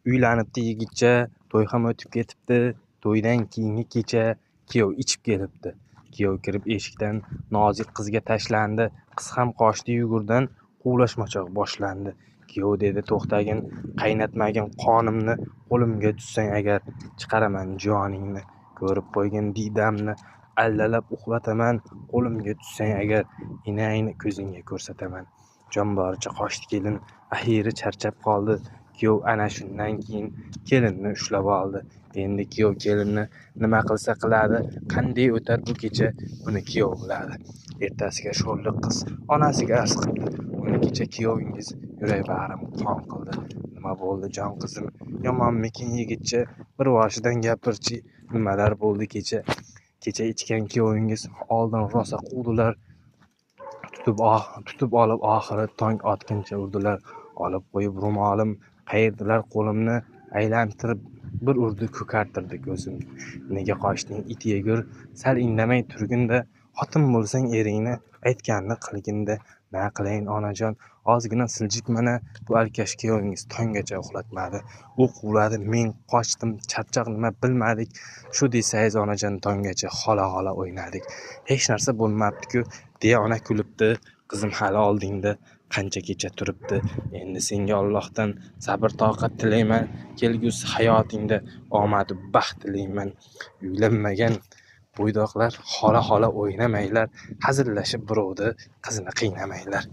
Uylanibdi yigitcha, to'y ham o'tib ketibdi. To'ydan keyingi kecha kuyov ichib kelibdi. Kuyov kirib eshikdan nozik qizga tashlandi. Qiz ham qochdi yugurdan, quvlashmochoq boshlandi. Kuyov dedi: "To'xtagin, qaynatmagin qonimni, qo'limga tushsang agar chiqaraman joningni. Ko'rib qo'ygin diydamni, allalab uxlataman, qo'limga tushsang agar inayni ko'zingga ko'rsataman." Jon boricha qochdi kelin, ahiri charchab qoldi. Kuyov ana shundan keyin kelinni ushlab oldi. Endi kuyov kelinni nima qilsa qiladi, qanday o'tar bu kecha, buni kuyov biladi. Ertasiga sho'rlik qiz onasiga arz qildi: "Buni kecha kuyovingiz yurak bag'rim qon qildi. Nima bo'ldi jon qizim, yomonmikin yigitcha, bir boshidan gapirchi, nimalar bo'ldi kecha? Kecha ichgan kuyovingiz oldin rosa quvdilar, tutib olib oxiri tong otguncha urdilar. Olib qo'yib ro'molim qayirdilar, qo'limni aylantirib bir urdi, ko'kartirdi ko'zimni. Nega qochding it yegur, sal indamay turginda, xotin bo'lsang eringni aytganini qilginda. Na qilayin onajon, ozgina siljib mana, bu alkash kuyovingiz tonggacha uxlatmadi. U quvladi, men qochdim, charchoq nima bilmadik. Shu desangiz onajon, tonggacha xola o'ynadik. Hech narsa bo'lmabdi-ku", deya ona kulibdi. "Qizim hali oldingda qancha kecha turibdi. Endi senga Allohdan sabr toqat tilayman. Kelgusi hayotingda omadu baxt tilayman. Uylanmagan bo'ydoqlar xola o'ynamanglar. Hazillashib birovni qizini qiynamanglar."